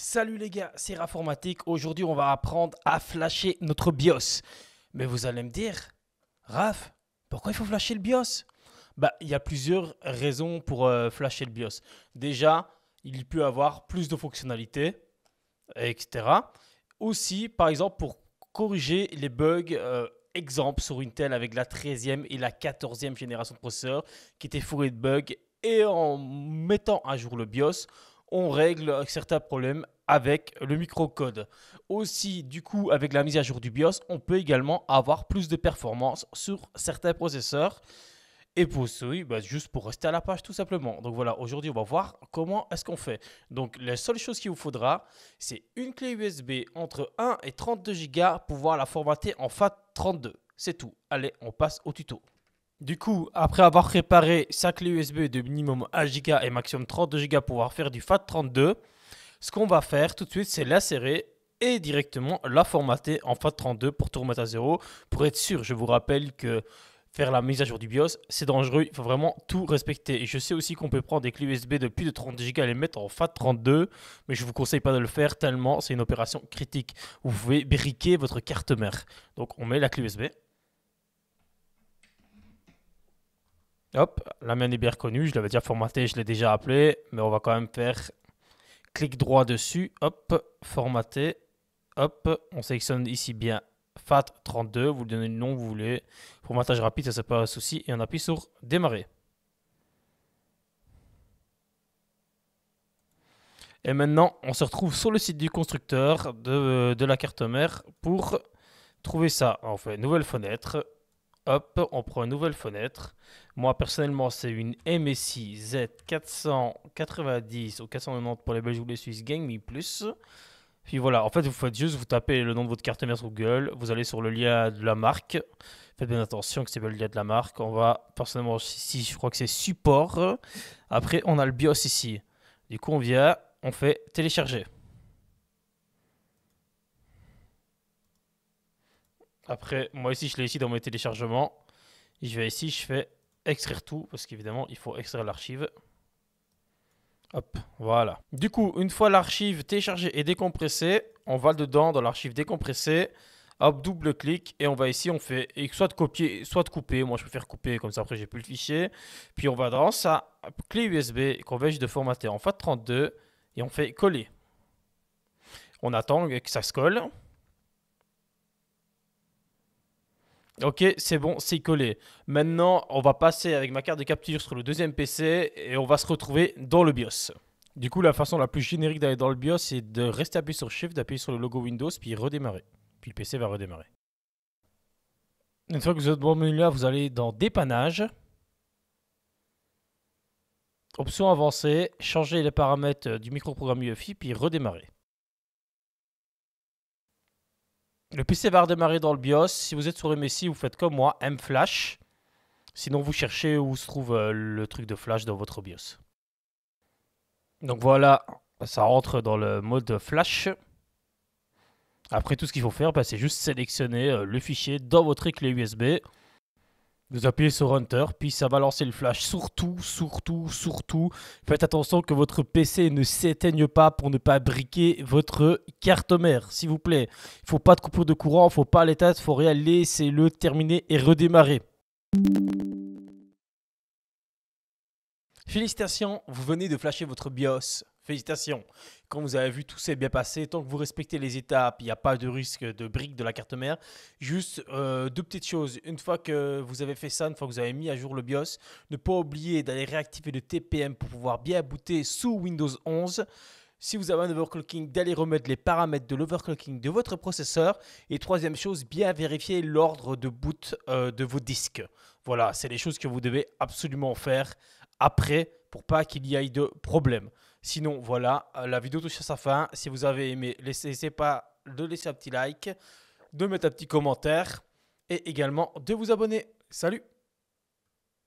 Salut les gars, c'est Raformatic. Aujourd'hui, on va apprendre à flasher notre BIOS. Mais vous allez me dire, Raf, pourquoi il faut flasher le BIOS? Il y a plusieurs raisons pour flasher le BIOS. Déjà, il peut avoir plus de fonctionnalités, etc. Aussi, par exemple, pour corriger les bugs, exemple sur Intel avec la 13e et la 14e génération de processeurs qui étaient fourrés de bugs. Et en mettant à jour le BIOS, on règle certains problèmes avec le microcode. Aussi, du coup, avec la mise à jour du BIOS, on peut également avoir plus de performance sur certains processeurs. Et pour ceux, juste pour rester à la page tout simplement. Donc voilà, aujourd'hui on va voir comment est-ce qu'on fait. Donc la seule chose qu'il vous faudra, c'est une clé USB entre 1 et 32 Go pour pouvoir la formater en FAT32. C'est tout. Allez, on passe au tuto. Du coup, après avoir préparé sa clé USB de minimum 1 Go et maximum 32 Go pour pouvoir faire du FAT32, ce qu'on va faire tout de suite, c'est l'insérer et directement la formater en FAT32 pour tout remettre à zéro. Pour être sûr, je vous rappelle que faire la mise à jour du BIOS, c'est dangereux, il faut vraiment tout respecter. Et je sais aussi qu'on peut prendre des clés USB de plus de 30 Go et les mettre en FAT32, mais je ne vous conseille pas de le faire tellement c'est une opération critique. Vous pouvez briquer votre carte mère. Donc on met la clé USB. Hop, la mienne est bien reconnue, je l'avais déjà formatée, je l'ai déjà appelée, mais on va quand même faire clic droit dessus, hop, formater, hop, on sélectionne ici bien FAT32, vous lui donnez le nom que vous voulez, formatage rapide, ça c'est pas un souci, et on appuie sur démarrer. Et maintenant, on se retrouve sur le site du constructeur de la carte mère pour trouver ça. On fait nouvelle fenêtre. Hop, on prend une nouvelle fenêtre. Moi, personnellement, c'est une MSI Z490 ou 490 pour les Belges ou les Suisses Gang Me Plus. Puis voilà, en fait, vous tapez le nom de votre carte mère sur Google. Vous allez sur le lien de la marque. Faites bien attention que c'est bien le lien de la marque. On va, personnellement, ici, je crois que c'est support. Après, on a le BIOS ici. Du coup, on vient, on fait télécharger. Après, moi ici, je l'ai ici dans mes téléchargements. Je vais ici, je fais extraire tout, parce qu'évidemment, il faut extraire l'archive. Hop, voilà. Du coup, une fois l'archive téléchargée et décompressée, on va dedans dans l'archive décompressée. Hop, double-clic et on va ici, on fait soit de copier, soit de couper. Moi, je préfère couper, comme ça après, j'ai plus le fichier. Puis on va dans sa clé USB qu'on va juste de formater en FAT32 et on fait coller. On attend que ça se colle. Ok, c'est bon, c'est collé. Maintenant, on va passer avec ma carte de capture sur le deuxième PC et on va se retrouver dans le BIOS. Du coup, la façon la plus générique d'aller dans le BIOS, c'est de rester appuyé sur Shift, d'appuyer sur le logo Windows, puis redémarrer. Puis le PC va redémarrer. Une fois que vous êtes dans le menu là, vous allez dans Dépannage. Option avancée, changer les paramètres du microprogramme UEFI, puis redémarrer. Le PC va redémarrer dans le BIOS. Si vous êtes sur MSI, vous faites comme moi, mFlash. Sinon, vous cherchez où se trouve le truc de flash dans votre BIOS. Donc voilà, ça rentre dans le mode flash. Après, tout ce qu'il faut faire, c'est juste sélectionner le fichier dans votre clé USB. Vous appuyez sur Enter, puis ça va lancer le flash. Surtout, faites attention que votre PC ne s'éteigne pas pour ne pas briquer votre carte mère, s'il vous plaît. Il ne faut pas de coupure de courant, il ne faut pas l'éteindre, il faut rien laisser-le terminer et redémarrer. Félicitations, vous venez de flasher votre BIOS. Félicitations. Quand vous avez vu tout s'est bien passé, tant que vous respectez les étapes, il n'y a pas de risque de brique de la carte mère. Juste deux petites choses. Une fois que vous avez fait ça, une fois que vous avez mis à jour le BIOS, ne pas oublier d'aller réactiver le TPM pour pouvoir bien booter sous Windows 11. Si vous avez un overclocking, d'aller remettre les paramètres de l'overclocking de votre processeur. Et troisième chose, bien vérifier l'ordre de boot de vos disques. Voilà, c'est les choses que vous devez absolument faire après pour pas qu'il y ait de problème. Sinon, voilà, la vidéo touche à sa fin. Si vous avez aimé, n'hésitez pas de laisser un petit like, de mettre un petit commentaire et également de vous abonner. Salut!